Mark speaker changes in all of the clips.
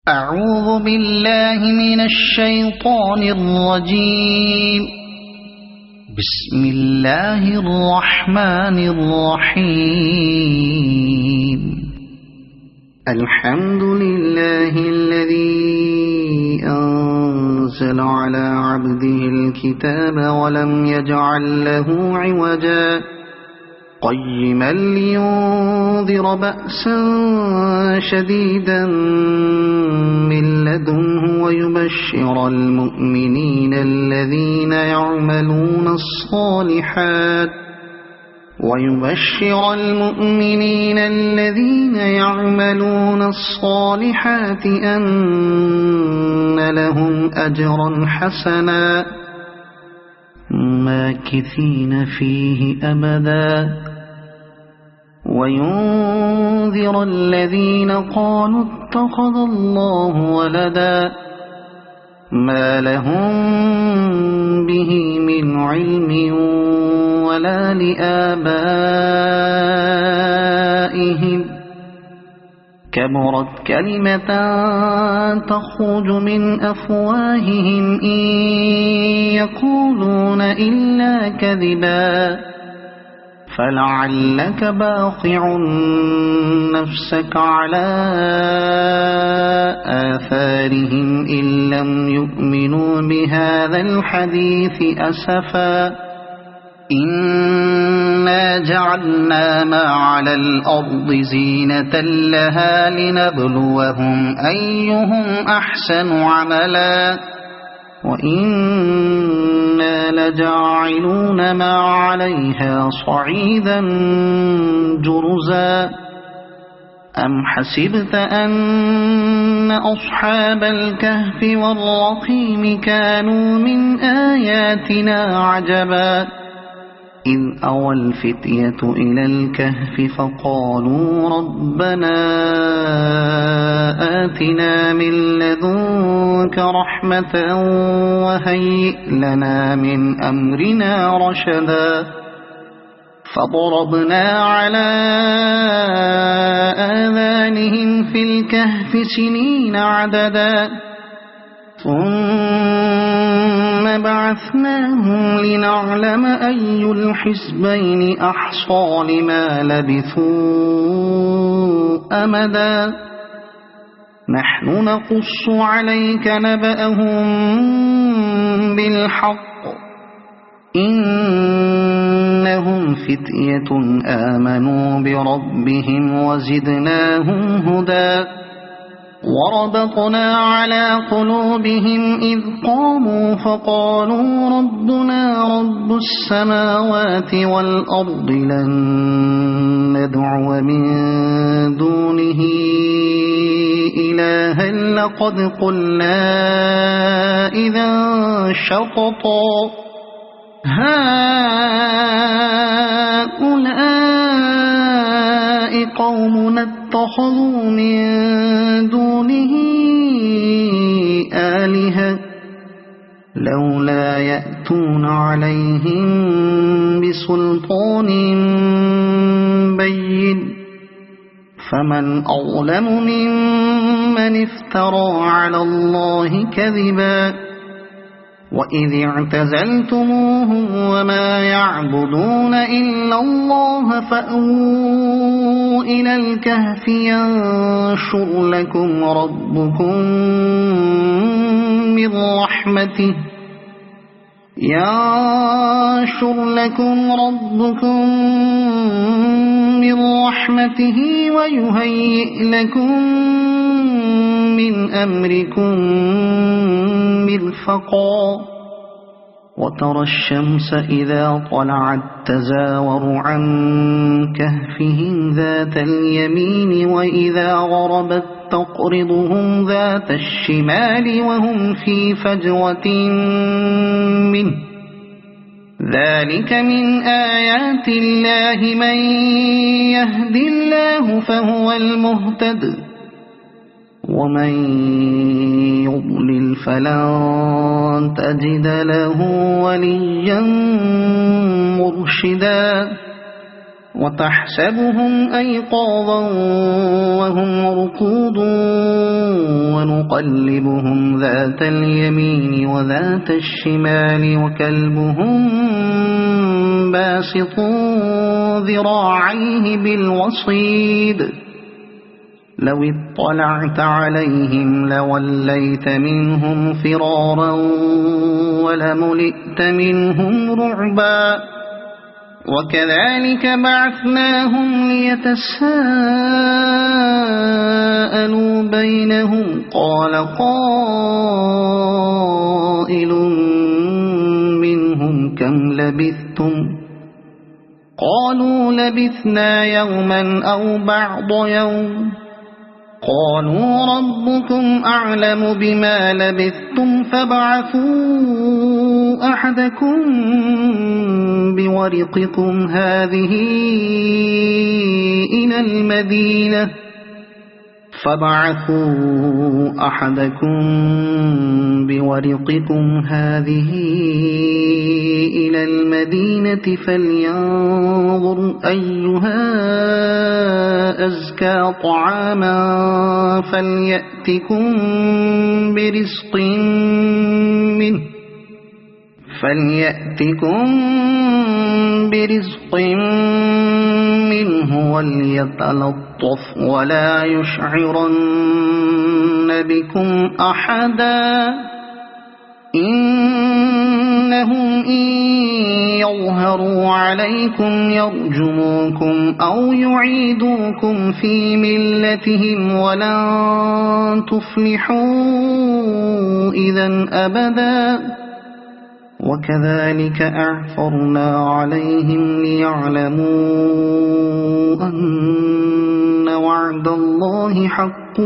Speaker 1: أعوذ بالله من الشيطان الرجيم. بسم الله الرحمن الرحيم. الحمد لله الذي أنزل على عبده الكتاب ولم يجعل له عوجا قيما لينذر بأسا شديدا من لدنه ويبشر المؤمنين الذين يعملون الصالحات أن لهم أجرا حسنا ماكثين فيه أبدا وينذر الذين قالوا اتخذ الله ولدا ما لهم به من علم ولا لآبائهم كبرت كلمة تخرج من أفواههم إن يقولون إلا كذبا فلعلك باخع نفسك على آثارهم إن لم يؤمنوا بهذا الحديث أسفا إنا جعلنا ما على الأرض زينة لها لنبلوهم أيهم أحسن عملا وإنا لجاعلون ما عليها صعيدا جرزا أم حسبت أن أصحاب الكهف والرقيم كانوا من آياتنا عجبا إذ أوى الفتية إلى الكهف فقالوا ربنا آتنا من لدنك رحمة وهيئ لنا من أمرنا رشدا فضربنا على آذانهم في الكهف سنين عددا ثم بعثناهم لنعلم أي الحزبين أحصى لما لبثوا أمدا نحن نقص عليك نبأهم بالحق إنهم فتية آمنوا بربهم وزدناهم هدى وربطنا على قلوبهم إذ قاموا فقالوا ربنا رب السماوات والأرض لن ندعو من دونه إلها لقد قلنا إذا شططا هؤلاء قومنا اتخذوا من دونه آلهة لولا يأتون عليهم بسلطان بين فمن أظلم ممن افترى على الله كذبا وإذ اعتزلتموهم وما يعبدون إلا الله فأووا إلى الكهف ينشر لكم ربكم من رحمته ويهيئ لكم من أمركم مرفقا وترى الشمس إذا طلعت تزاور عن كهفهم ذات اليمين وإذا غربت تقرضهم ذات الشمال وهم في فجوة منه ذلك من آيات الله من يهد الله فهو المهتد ومن يضلل فلن تجد له وليا مرشدا وتحسبهم أيقاظا وهم رقود ونقلبهم ذات اليمين وذات الشمال وكلبهم باسط ذراعيه بالوصيد لو اطلعت عليهم لوليت منهم فرارا ولملئت منهم رعبا وكذلك بعثناهم ليتساءلوا بينهم قال قائل منهم كم لبثتم قالوا لبثنا يوما أو بعض يوم قالوا ربكم أعلم بما لبثتم فابعثوا أحدكم بورقكم هذه إلى المدينة فلينظر أيها أزكى طعاما فليأتكم برزق منه وليتلطف ولا يشعرن بكم أحدا إنهم إن يظهروا عليكم يرجموكم أو يعيدوكم في ملتهم ولن تفلحوا إذا أبدا وكذلك أعثرنا عليهم ليعلموا أن وعد الله حق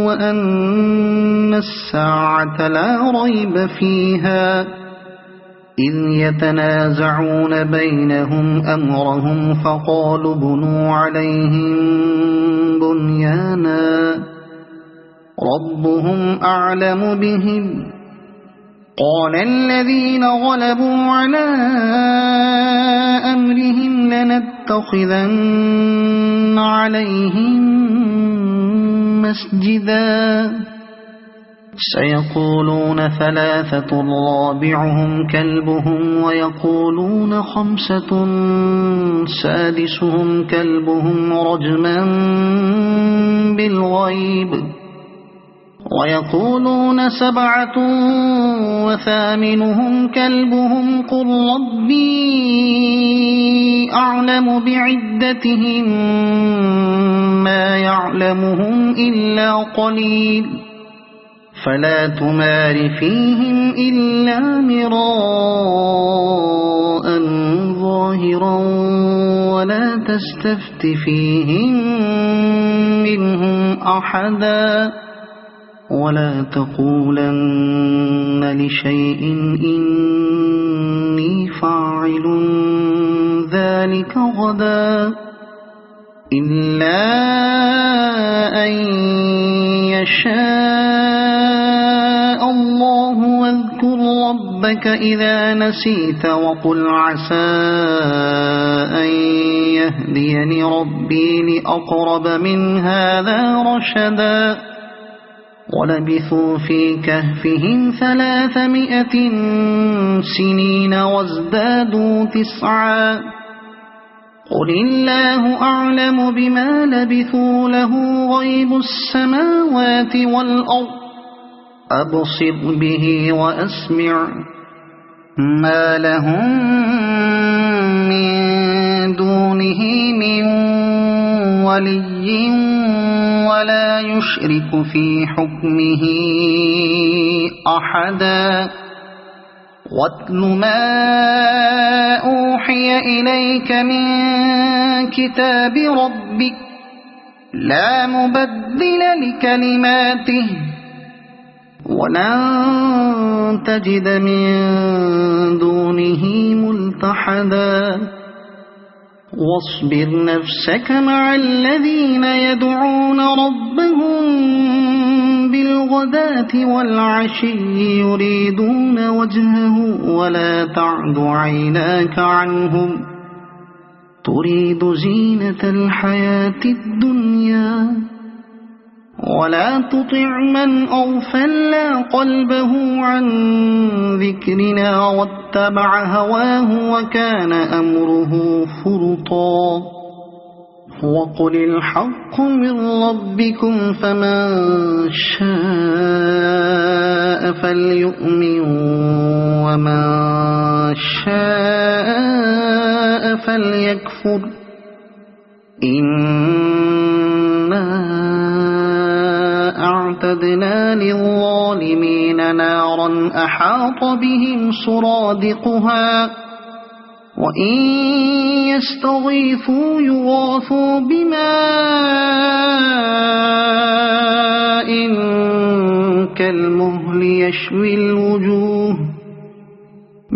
Speaker 1: وأن الساعة لا ريب فيها إذ يتنازعون بينهم أمرهم فقالوا بنوا عليهم بنيانا ربهم أعلم بهم قال الذين غلبوا على أمرهم لنتخذن عليهم مسجدا سيقولون ثلاثة رابعهم كلبهم ويقولون خمسة سادسهم كلبهم رجما بالغيب ويقولون سبعة وثامنهم كلبهم قل ربي أعلم بعدتهم ما يعلمهم إلا قليل فلا تمار فيهم إلا مراء ظاهرا ولا تستفت فيهم منهم أحدا ولا تقولن لشيء إني فاعل ذلك غدا إلا أن يشاء الله واذكر ربك إذا نسيت وقل عسى أن يهديني ربي لأقرب من هذا رشدا ولبثوا في كهفهم 300 سنين وازدادوا 9 قل الله أعلم بما لبثوا له غيب السماوات والأرض أبصر به وأسمع ما لهم من دونه من ولي ولا يشرك في حكمه أحدا واتل ما أوحي إليك من كتاب ربك لا مبدل لكلماته ولن تجد من دونه ملتحدا واصبر نفسك مع الذين يدعون ربهم بالغداة والعشي يريدون وجهه ولا تعد عيناك عنهم تريد زينة الحياة الدنيا ولا تطع من أغفلنا قلبه عن ذكرنا واتبع هواه وكان أمره فرطا وقل الحق من ربكم فمن شاء فليؤمن ومن شاء فليكفر إنا أعتدنا للظالمين نارا أحاط بهم سرادقها وإن يستغيثوا يغاثوا بماء كالمهل يشوي الوجوه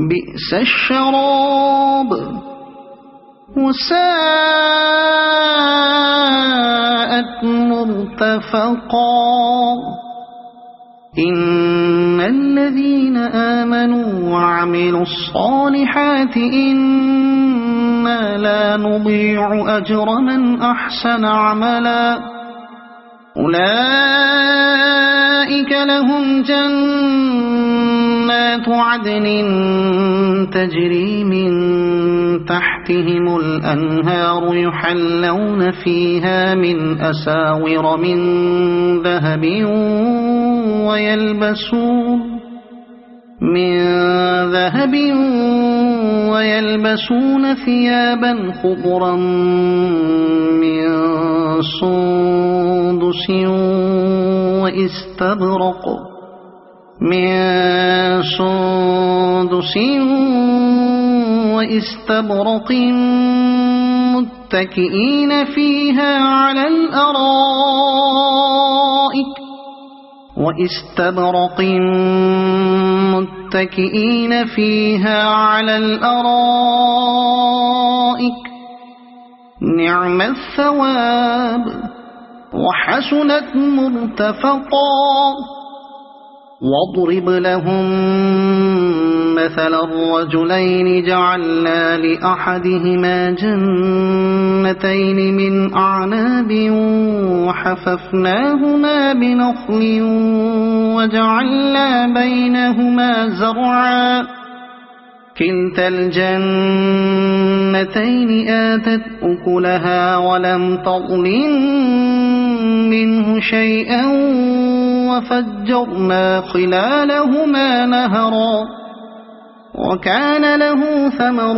Speaker 1: بئس الشراب وساءت مرتفقا إن الذين آمنوا وعملوا الصالحات إنا لا نضيع أجر من أحسن عملا أولئك لهم جنات عدن تجري من تحتهم الأنهار يحلون فيها من أساور من ذهب ويلبسون ثيابا خضرا من سندس وإستبرق متكئين فيها على الأرائك نعم الثواب وحسنت مرتفقا واضرب لهم مثل الرجلين جعلنا لأحدهما جنتين من أعناب وحففناهما بنخل وجعلنا بينهما زرعا كلتا الجنتين آتت أكلها ولم تظلم منه شيئا وفجرنا خلالهما نهرا وكان له ثمر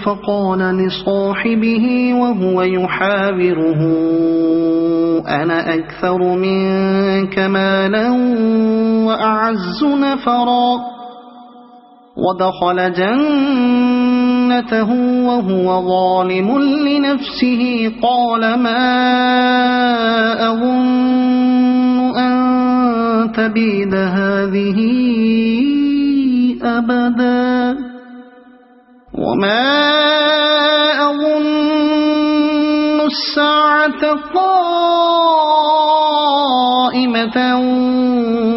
Speaker 1: فقال لصاحبه وهو يحاوره أنا أكثر منك مالا وأعز نفرا ودخل جنته وهو ظالم لنفسه قال ما أظن أن تبيد هذه أبدا وما أظن الساعة قائمة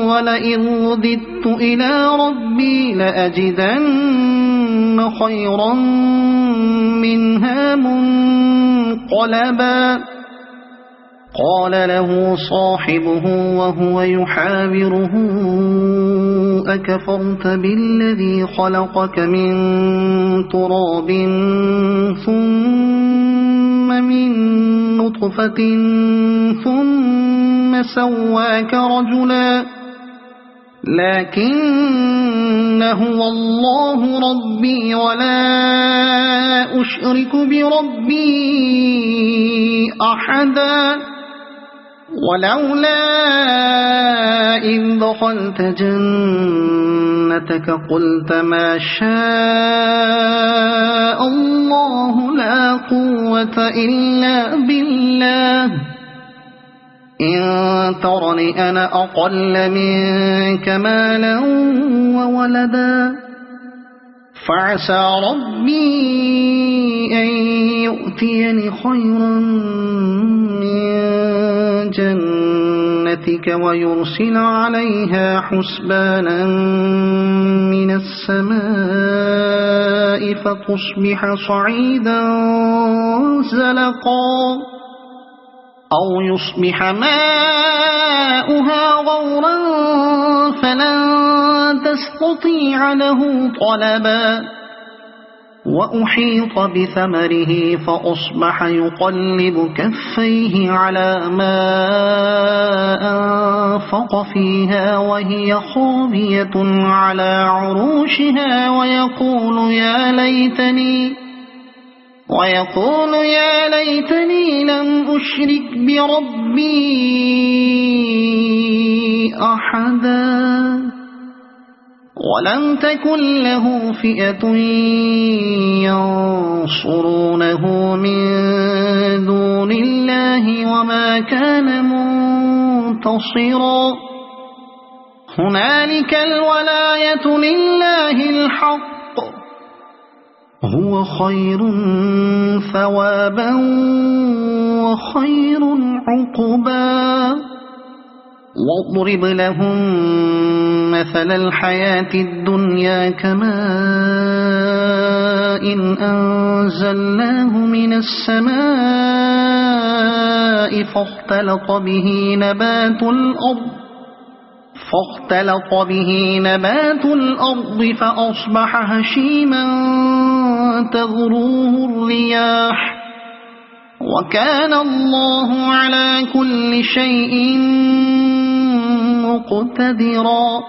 Speaker 1: ولئن رددت إلى ربي لأجدن خيرا منها منقلبا قال له صاحبه وهو يحاوره أكفرت بالذي خلقك من تراب ثم من نطفة ثم سواك رجلا لكن هو الله ربي ولا أشرك بربي أحدا ولولا إذ دخلت جنتك قلت ما شاء الله لا قوة إلا بالله إن ترني أنا أقل منك مالا وولدا فعسى ربي أن يؤتيني خيرا من جنتك برحمتك ويرسل عليها حسبانا من السماء فتصبح صعيدا زلقا أو يصبح ماؤها غورا فلن تستطيع له طلبا وأحيط بثمره فأصبح يقلب كفيه على ما أنفق فيها وهي خاوية على عروشها ويقول يا ليتني لم أشرك بربي أحدا ولم تكن له فئة ينصرونه من دون الله وما كان منتصرا هنالك الولاية لله الحق هو خير ثوابا وخير عقبا واضرب لهم مثل الحياة الدنيا كماء إن أنزلناه من السماء فاختلط به نبات الأرض فأصبح هشيما تذروه الرياح وكان الله على كل شيء مقتدرا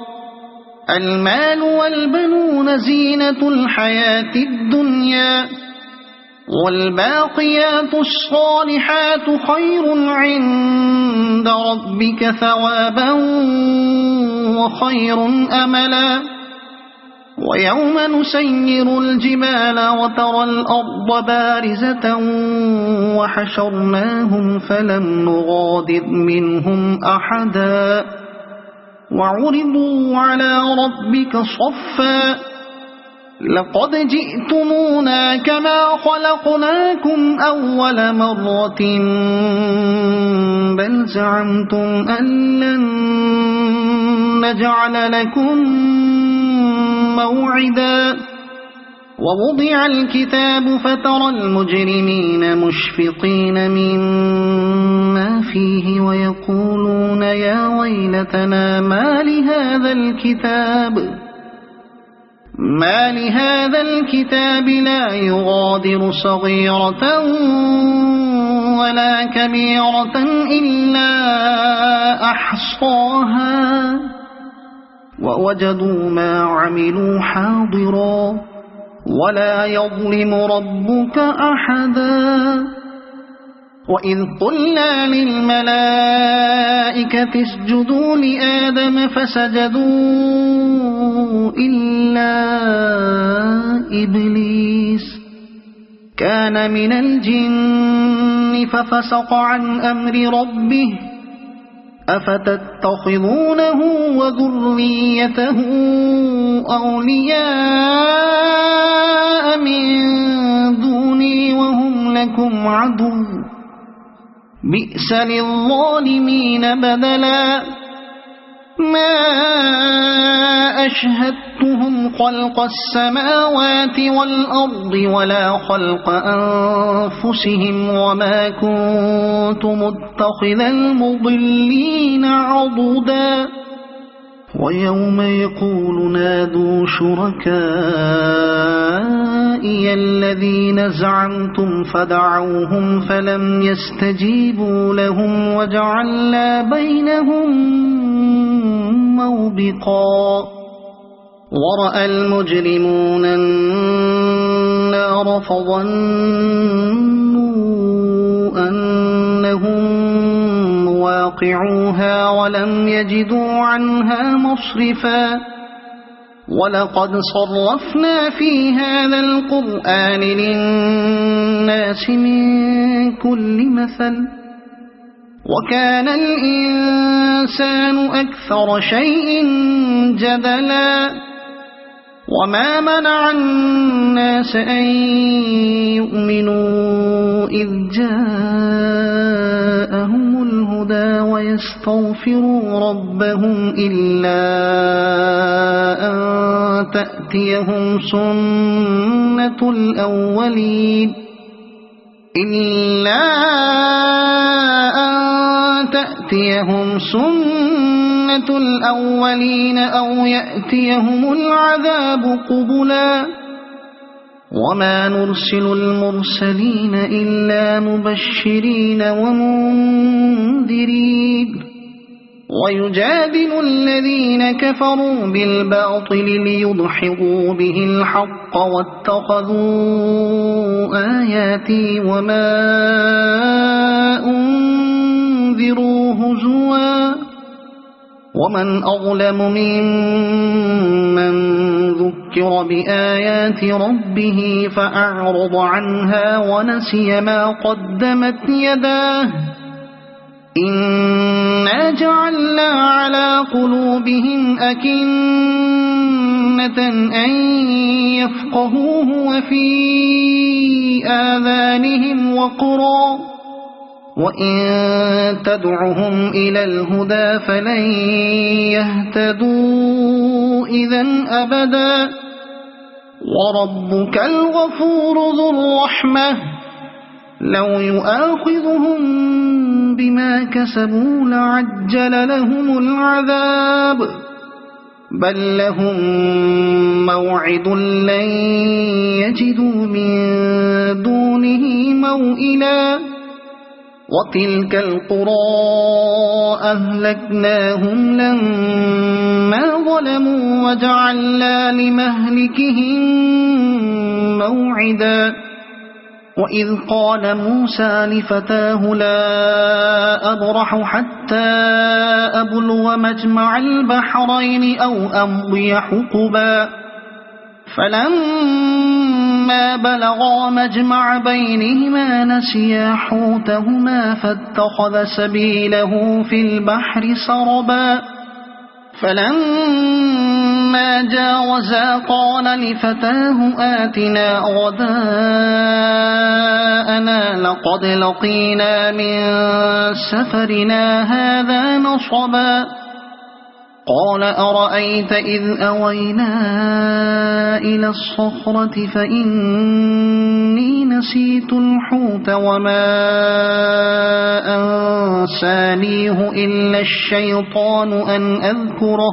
Speaker 1: المال والبنون زينة الحياة الدنيا والباقيات الصالحات خير عند ربك ثوابا وخير أملا ويوم نسير الجبال وترى الأرض بارزة وحشرناهم فلم نغادر منهم أحدا وعرضوا على ربك صفا لقد جئتمونا كما خلقناكم أول مرة بل زعمتم أن لن نجعل لكم موعدا ووضع الكتاب فترى المجرمين مشفقين مما فيه ويقولون يا ويلتنا ما لهذا الكتاب لا يغادر صغيرة ولا كبيرة إلا أحصاها ووجدوا ما عملوا حاضرا ولا يظلم ربك أحدا وإذ قلنا للملائكة اسجدوا لآدم فسجدوا إلا إبليس كان من الجن ففسق عن أمر ربه أفتتخذونه وذريته أولياء من دوني وهم لكم عدو بئس للظالمين بدلا ما أشهدتهم خلق السماوات والأرض ولا خلق أنفسهم وما كنت متخذ المضلين عضدا ويوم يقول نادوا شركائي الذين زعمتم فدعوهم فلم يستجيبوا لهم وجعلنا بينهم موبقا ورأى المجرمون النار فظنوا أنهم واقعوها ولم يجدوا عنها مصرفا ولقد صرفنا في هذا القرآن للناس من كل مثل وكان الإنسان أكثر شيء جدلا وما منع الناس أن يؤمنوا إذ جاءهم الهدى الهدى ويستغفروا ربهم إلا أن تأتيهم سنة الأولين أو يأتيهم العذاب قبلا وما نرسل المرسلين إلا مبشرين ومنذرين ويجادل الذين كفروا بالباطل ليدحضوا به الحق واتخذوا آياتي وما أنذروا هزوا ومن أظلم ممن ذكر بآيات ربه فأعرض عنها ونسي ما قدمت يداه إنا جعلنا على قلوبهم أكنة أن يفقهوه وفي آذانهم وقرا وإن تدعهم إلى الهدى فلن يهتدوا إذن أبدا وربك الغفور ذو الرحمة لو يؤاخذهم بما كسبوا لعجل لهم العذاب بل لهم موعد لن يجدوا من دونه موئلا وتلك القرى أهلكناهم لما ظلموا وجعلنا لمهلكهم موعدا وإذ قال موسى لفتاه لا أبرح حتى أبلغ مجمع البحرين أو أمضي حقبا فلما بلغا مجمع بينهما نسيا حوتهما فاتخذ سبيله في البحر سربا فلما جاوزا قال لفتاه آتنا غداءنا لقد لقينا من سفرنا هذا نصبا قال أرأيت إذ أوينا إلى الصخرة فإني نسيت الحوت وما أنسانيه إلا الشيطان أن أذكره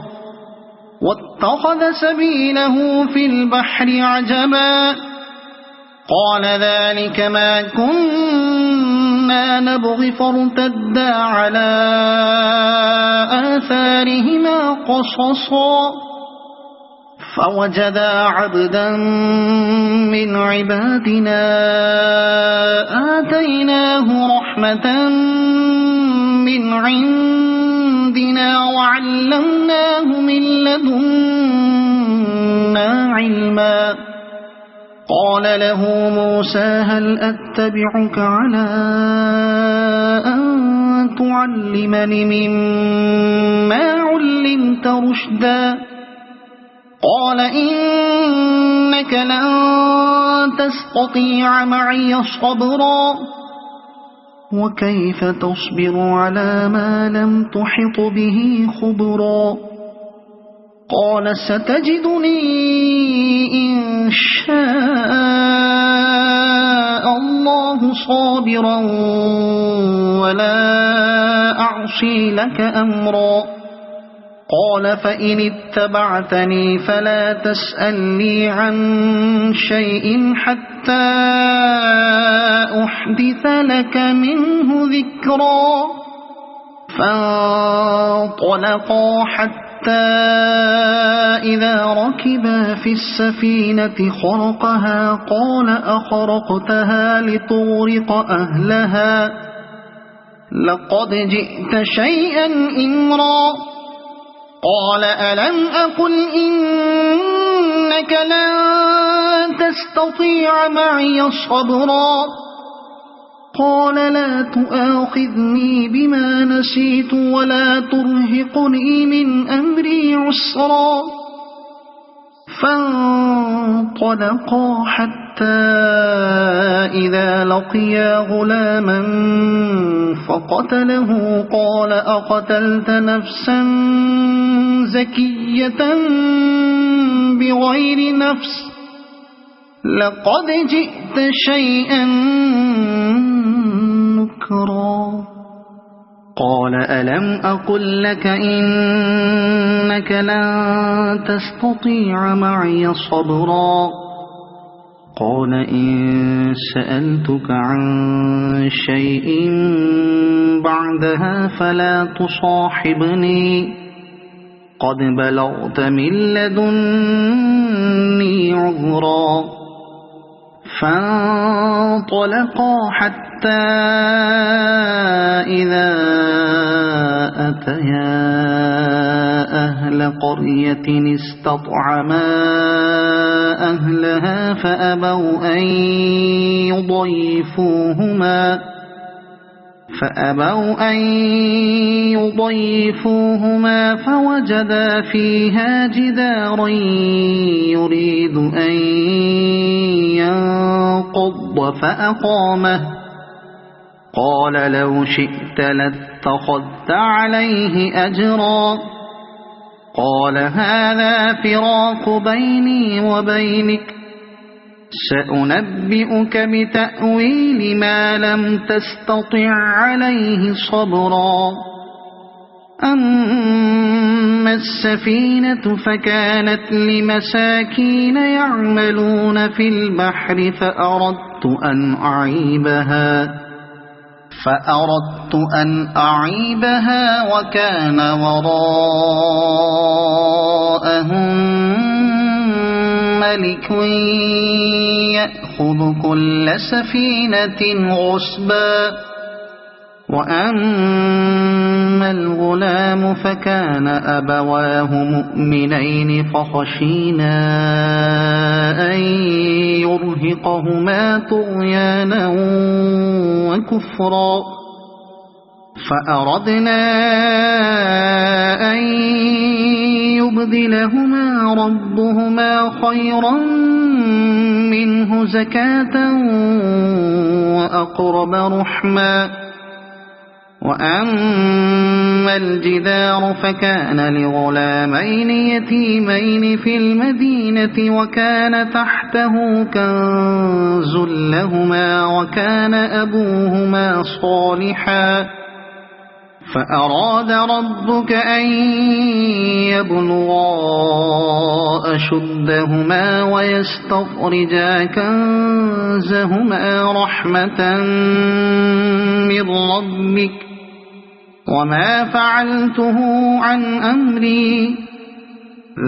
Speaker 1: واتخذ سبيله في البحر عجبا قال ذلك ما كنا نبغي فارتدا على آثارهما قصصا فوجدا عبدا من عبادنا آتيناه رحمة من عندنا وعلمناه من لدنا علما قال له موسى هل أتبعك على أن تعلمني مما علمت رشدا قال إنك لن تستطيع معي صبرا وكيف تصبر على ما لم تحط به خبرا قال ستجدني إن شاء الله صابرا ولا أعصي لك أمرا قال فإن اتبعتني فلا تسألني عن شيء حتى أحدث لك منه ذكرا فانطلقا حتى إذا ركبا في السفينة خرقها قال أخرقتها لتغرق أهلها لقد جئت شيئا إمرا قال ألم أقل إنك لن تستطيع معي صبرا قال لا تؤاخذني بما نسيت ولا ترهقني من أمري عسرا فانطلقا حتى حتى إذا لقيا غلاما فقتله قال أقتلت نفسا زكية بغير نفس لقد جئت شيئا نكرا قال ألم أقل لك إنك لن تستطيع معي صبرا قال إن سألتك عن شيء بعدها فلا تصاحبني قد بلغت من لدني عذرا فانطلقا حتى إذا أتيا أهل قرية استطعما أهلها فأبوا أن يضيفوهما فوجدا فيها جدارا يريد أن ينقض فأقامه قال لو شئت لاتخذت عليه أجرا قال هذا فراق بيني وبينك سأنبئك بتأويل ما لم تستطع عليه صبرا أما السفينة فكانت لمساكين يعملون في البحر فأردت أن أعيبها وكان وراءهم ملك يأخذ كل سفينة غصبا وأما الغلام فكان أبواه مؤمنين فخشينا أن يرهقهما طغيانا وكفرا فأردنا أن يبدلهما ربهما خيرا منه زكاة وأقرب رحما وأما الجدار فكان لغلامين يتيمين في المدينة وكان تحته كنز لهما وكان أبوهما صالحا فأراد ربك أن يبلغا أشدهما ويستخرجا كنزهما رحمة من ربك وما فعلته عن أمري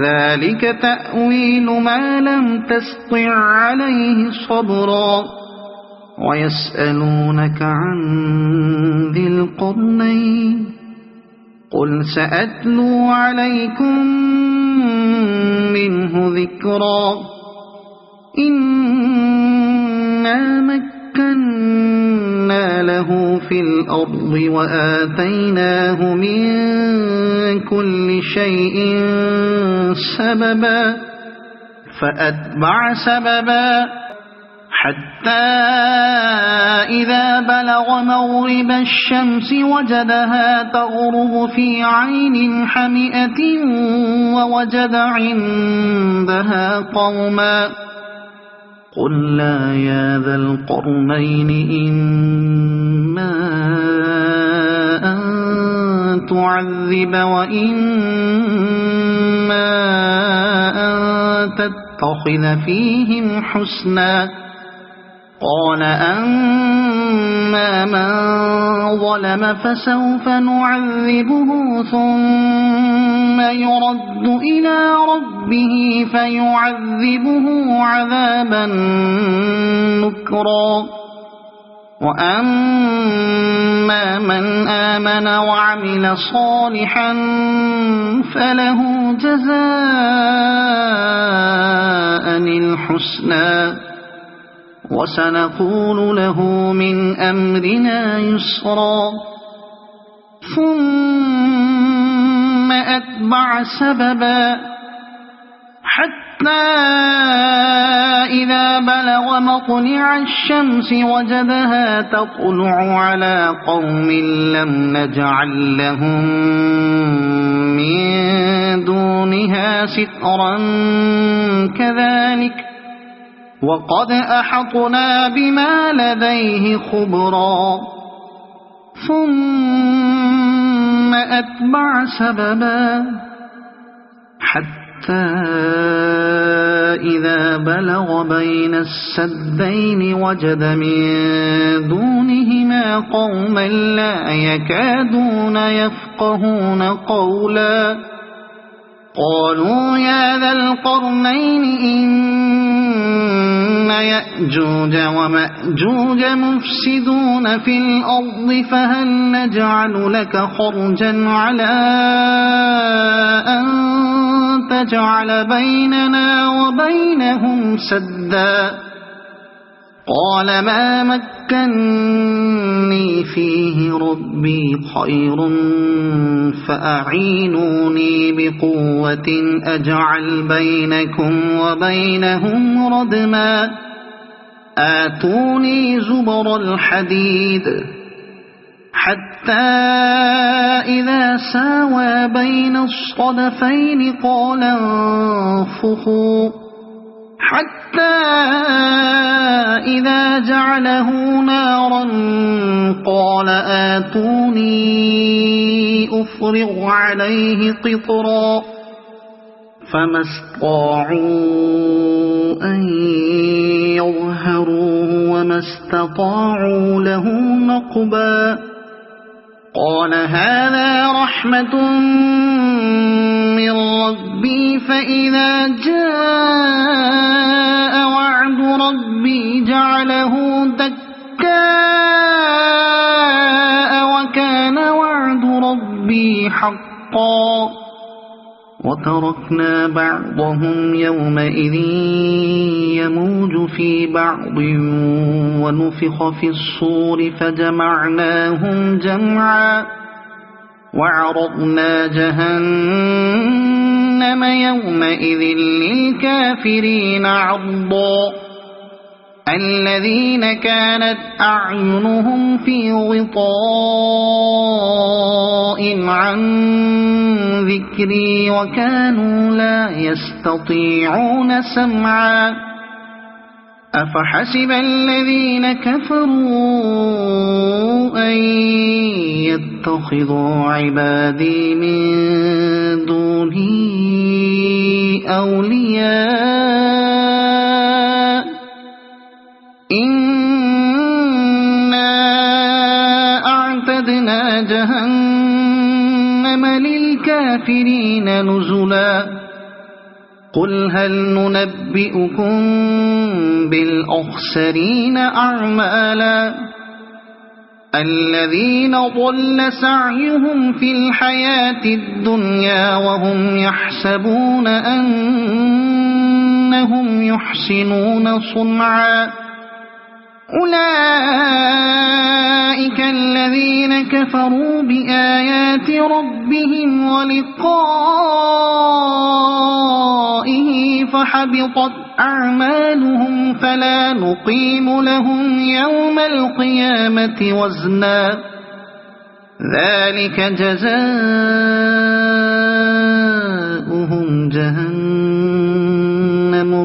Speaker 1: ذلك تأويل ما لم تسطع عليه صبرا ويسألونك عن ذي القرنين قل سأتلو عليكم منه ذكرا إنا مكنا له في الأرض وآتيناه من كل شيء سببا فأتبع سببا حتى إذا بلغ مغرب الشمس وجدها تغرب في عين حمئة ووجد عندها قوما قلنا يا ذا القرنين إما أن تعذب وإما أن تتخذ فيهم حسنا قال أما من ظلم فسوف نعذبه ثم يرد إلى ربه فيعذبه عذابا نكرا وأما من آمن وعمل صالحا فله جزاء الحسنى وسنقول له من أمرنا يسرا ثم أتبع سببا حتى حتى إذا بلغ مطلع الشمس وجدها تطلع على قوم لم نجعل لهم من دونها سترا كذلك وقد أحطنا بما لديه خبرا ثم أتبع سببا حتى إذا بلغ بين السدين وجد من دونهما قوما لا يكادون يفقهون قولا قالوا يا ذا القرنين إن يأجوج ومأجوج مفسدون في الأرض فهل نجعل لك خرجا على أن تجعل بيننا وبينهم سدا قال ما مكني فيه ربي خير فأعينوني بقوة أجعل بينكم وبينهم ردما آتوني زبر الحديد حتى إذا ساوى بين الصدفين قال انفخوا حتى إذا جعله نارا قال آتوني أفرغ عليه قطرا فما استطاعوا أن يظهروه وما استطاعوا له نقبا قال هذا رحمة من ربي فإذا جاء وعد ربي جعله دكاء وكان وعد ربي حقا وتركنا بعضهم يومئذ يموج في بعض ونفخ في الصور فجمعناهم جمعا وعرضنا جهنم يومئذ للكافرين عرضا الذين كانت أعينهم في غطاء عن ذكري وكانوا لا يستطيعون سمعا أفحسب الذين كفروا أن يتخذوا عبادي من دوني أولياء إنا أعتدنا جهنم للكافرين نزلا قل هل ننبئكم بالأخسرين أعمالا الذين ضل سعيهم في الحياة الدنيا وهم يحسبون أنهم يحسنون صنعا أولئك الذين كفروا بآيات ربهم ولقائه فحبطت أعمالهم فلا نقيم لهم يوم القيامة وزنا ذلك جزاؤهم جهنم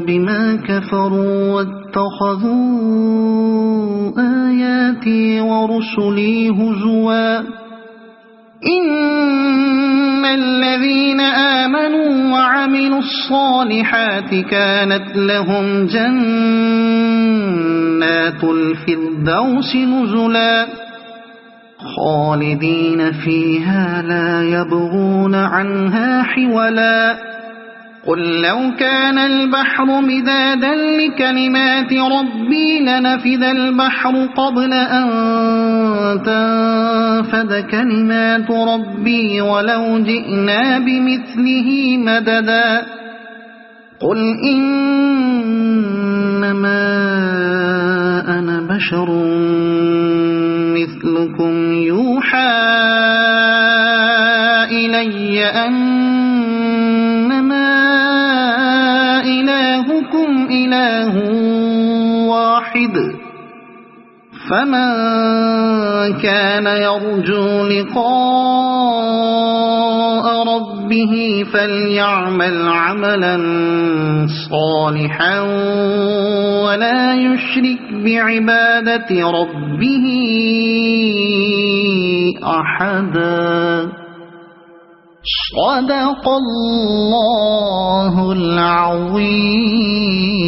Speaker 1: بما كفروا واتخذوا آياتي ورسلي هزوا إن الذين آمنوا وعملوا الصالحات كانت لهم جنات الفردوس نزلا خالدين فيها لا يبغون عنها حولا قل لو كان البحر مدادا لكلمات ربي لنفد البحر قبل أن تنفد كلمات ربي ولو جئنا بمثله مددا قل إنما أنا بشر مثلكم يوحى إلي أنما إلهكم إله واحد فمن كان يرجو لقاء ربه فليعمل عملا صالحا ولا يشرك بعبادة ربه أحدا. صدق الله العظيم.